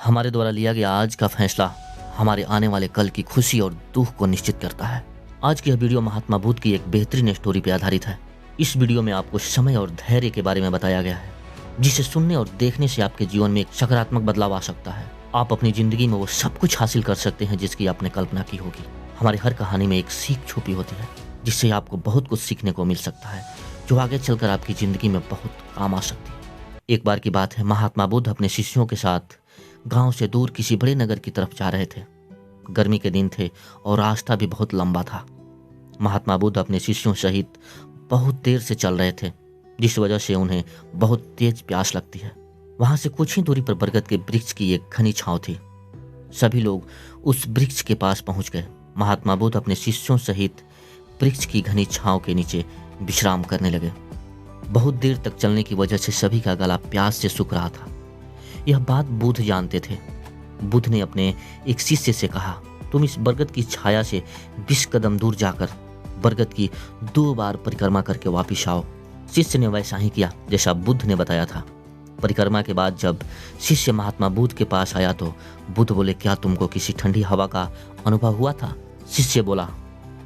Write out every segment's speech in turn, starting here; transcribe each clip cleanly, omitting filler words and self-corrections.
हमारे द्वारा लिया गया आज का फैसला हमारे आने वाले कल की खुशी और दुख को निश्चित करता है। आज की यह वीडियो महात्मा बुद्ध की एक बेहतरीन स्टोरी पर आधारित है। इस वीडियो में आपको समय और धैर्य के बारे में बताया गया है, जिसे सुनने और देखने से आपके जीवन में एक सकारात्मक बदलाव आ सकता है। आप अपनी जिंदगी में वो सब कुछ हासिल कर सकते हैं जिसकी आपने कल्पना की होगी। हमारी हर कहानी में एक सीख छुपी होती है, जिससे आपको बहुत कुछ सीखने को मिल सकता है, जो आगे चलकर आपकी जिंदगी में बहुत काम आ सकती है। एक बार की बात है, महात्मा बुद्ध अपने शिष्यों के साथ गांव से दूर किसी बड़े नगर की तरफ जा रहे थे। गर्मी के दिन थे और रास्ता भी बहुत लंबा था। महात्मा बुद्ध अपने शिष्यों सहित बहुत देर से चल रहे थे, जिस वजह से उन्हें बहुत तेज प्यास लगती है। वहां से कुछ ही दूरी पर बरगद के वृक्ष की एक घनी छांव थी। सभी लोग उस वृक्ष के पास पहुंच गए। महात्मा बुद्ध अपने शिष्यों सहित वृक्ष की घनी छांव के नीचे विश्राम करने लगे। बहुत देर तक चलने की वजह से सभी का गला प्यास से सूख रहा था। यह बात बुद्ध जानते थे। बुद्ध ने अपने एक शिष्य से कहा, तुम इस बरगद की छाया से 20 कदम दूर जाकर बरगद की 2 बार परिक्रमा करके वापिस आओ। शिष्य ने वैसा ही किया जैसा बुद्ध ने बताया था। परिक्रमा के बाद जब शिष्य महात्मा बुद्ध के पास आया तो बुद्ध बोले, क्या तुमको किसी ठंडी हवा का अनुभव हुआ था? शिष्य बोला,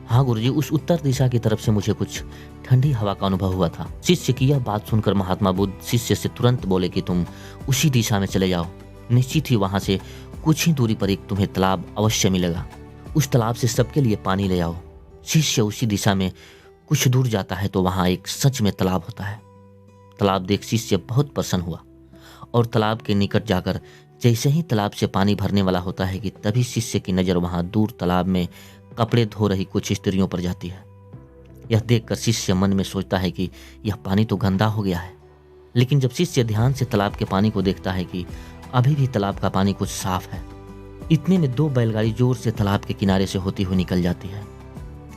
हाँ गुरुजी, उस उत्तर दिशा की तरफ से मुझे कुछ ठंडी हवा का अनुभव हुआ था। शिष्य की यह बात सुनकर महात्मा बुद्ध शिष्य से तुरंत बोले कि तुम उसी दिशा में चले जाओ। निश्चित ही वहां से कुछ ही दूरी पर एक तुम्हें तालाब अवश्य मिलेगा। उस तालाब से सबके लिए पानी ले आओ। शिष्य उसी दिशा में कुछ दूर जाता है तो वहां एक सच में तालाब होता है। तालाब देख शिष्य बहुत प्रसन्न हुआ और तालाब के निकट जाकर जैसे ही तालाब से पानी भरने वाला होता है कि तभी शिष्य की नज़र वहां दूर तालाब में कपड़े धो रही कुछ स्त्रियों पर जाती है। यह देखकर शिष्य मन में सोचता है कि यह पानी तो गंदा हो गया है। लेकिन जब शिष्य ध्यान से तालाब के पानी को देखता है कि अभी भी तालाब का पानी कुछ साफ है। इतने में 2 बैलगाड़ी जोर से तालाब के किनारे से होती हुई निकल जाती है।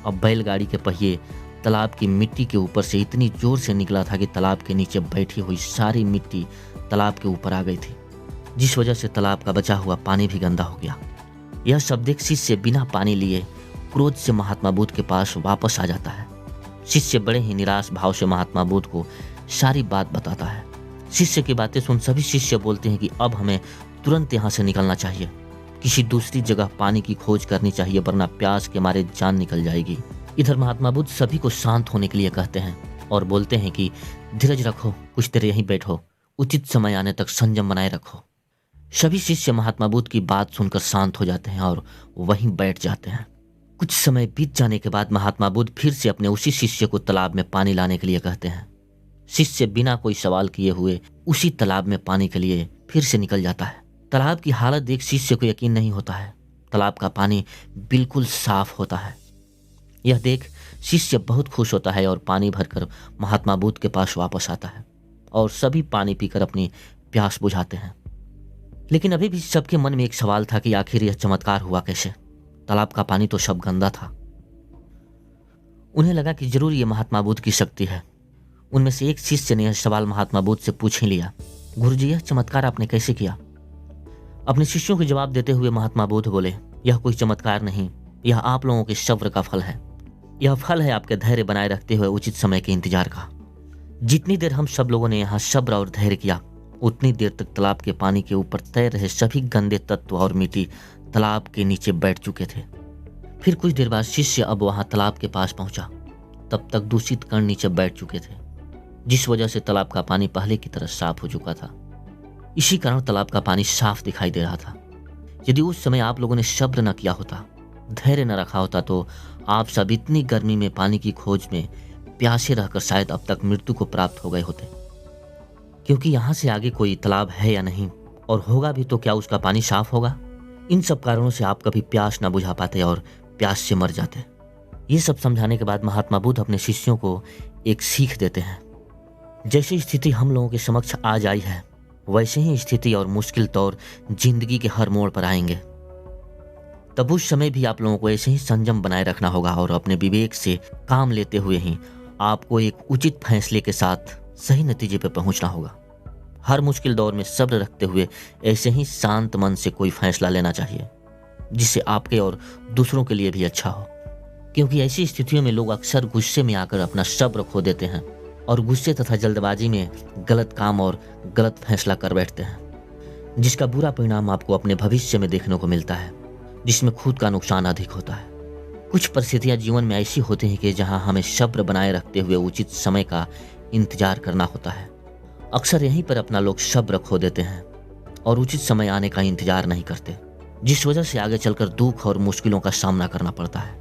अब बैलगाड़ी के पहिए तालाब की मिट्टी के ऊपर से इतनी जोर से निकला था कि तालाब के नीचे बैठी हुई सारी मिट्टी तालाब के ऊपर आ गई थी, जिस वजह से तालाब का बचा हुआ पानी भी गंदा हो गया। यह सब देख शिष्य बिना पानी लिए क्रोध से महात्मा बुद्ध के पास वापस आ जाता है। शिष्य बड़े ही निराश भाव से महात्मा बुद्ध को सारी बात बताता है। शिष्य की बातें सुन सभी शिष्य बोलते हैं कि अब हमें तुरंत यहाँ से निकलना चाहिए, किसी दूसरी जगह पानी की खोज करनी चाहिए, वरना प्यास के मारे जान निकल जाएगी। इधर महात्मा बुद्ध सभी को शांत होने के लिए कहते हैं और बोलते हैं कि धीरज रखो, कुछ देर यहीं बैठो, उचित समय आने तक संयम बनाए रखो। सभी शिष्य महात्मा बुद्ध की बात सुनकर शांत हो जाते हैं और वहीं बैठ जाते हैं। कुछ समय बीत जाने के बाद महात्मा बुद्ध फिर से अपने उसी शिष्य को तालाब में पानी लाने के लिए कहते हैं। शिष्य बिना कोई सवाल किए हुए उसी तालाब में पानी के लिए फिर से निकल जाता है। तालाब की हालत देख शिष्य को यकीन नहीं होता है। तालाब का पानी बिल्कुल साफ होता है। यह देख शिष्य बहुत खुश होता है और पानी भरकर महात्मा बुद्ध के पास वापस आता है और सभी पानी पीकर अपनी प्यास बुझाते हैं। लेकिन अभी भी सबके मन में एक सवाल था कि आखिर यह चमत्कार हुआ कैसे? तालाब का पानी तो सब गंदा था। उन्हें लगा कि जरूर ये महात्मा बुद्ध की शक्ति है। उनमें से एक शिष्य ने यह सवाल महात्मा बुद्ध से पूछ ही लिया, गुरुजी, यह चमत्कार आपने कैसे किया? अपने शिष्यों को जवाब देते हुए महात्मा बुद्ध बोले, यह कोई चमत्कार नहीं, यह आप लोगों के सब्र का फल है। यह फल है आपके धैर्य बनाए रखते हुए उचित समय के इंतजार का। जितनी देर हम सब लोगों ने यहाँ सब्र और धैर्य किया, उतनी देर तक तालाब के पानी के ऊपर तैर रहे सभी गंदे तत्व और मिट्टी तालाब के नीचे बैठ चुके थे। फिर कुछ देर बाद शिष्य अब वहां तालाब के पास पहुंचा। तब तक दूषित कण नीचे बैठ चुके थे, जिस वजह से तालाब का पानी पहले की तरह साफ हो चुका था। इसी कारण तालाब का पानी साफ दिखाई दे रहा था। यदि उस समय आप लोगों ने सब्र न किया होता, धैर्य न रखा होता, तो आप सब इतनी गर्मी में पानी की खोज में प्यासे रहकर शायद अब तक मृत्यु को प्राप्त हो गए होते। क्योंकि यहाँ से आगे कोई तालाब है या नहीं, और होगा भी तो क्या उसका पानी साफ होगा? इन सब कारणों से आप कभी प्यास न बुझा पाते और प्यास से मर जाते। ये सब समझाने के बाद महात्मा बुद्ध अपने शिष्यों को एक सीख देते हैं। जैसी स्थिति हम लोगों के समक्ष आज आई है, वैसे ही स्थिति और मुश्किल तौर जिंदगी के हर मोड़ पर आएंगे। तब उस समय भी आप लोगों को ऐसे ही संयम बनाए रखना होगा और अपने विवेक से काम लेते हुए ही आपको एक उचित फैसले के साथ सही नतीजे पर पहुंचना होगा। हर मुश्किल दौर में सब्र रखते हुए ऐसे ही शांत मन से कोई फैसला लेना चाहिए, जिससे आपके और दूसरों के लिए भी अच्छा हो। क्योंकि ऐसी स्थितियों में लोग अक्सर गुस्से में आकर अपना सब्र खो देते हैं और गुस्से तथा जल्दबाजी में गलत काम और गलत फैसला कर बैठते हैं, जिसका बुरा परिणाम आपको अपने भविष्य में देखने को मिलता है, जिसमें खुद का नुकसान अधिक होता है। कुछ परिस्थितियां जीवन में ऐसी होती हैं कि जहां हमें सब्र बनाए रखते हुए उचित समय का इंतजार करना होता है। अक्सर यहीं पर अपना लोग सब्र खो देते हैं और उचित समय आने का इंतजार नहीं करते, जिस वजह से आगे चलकर दुख और मुश्किलों का सामना करना पड़ता है।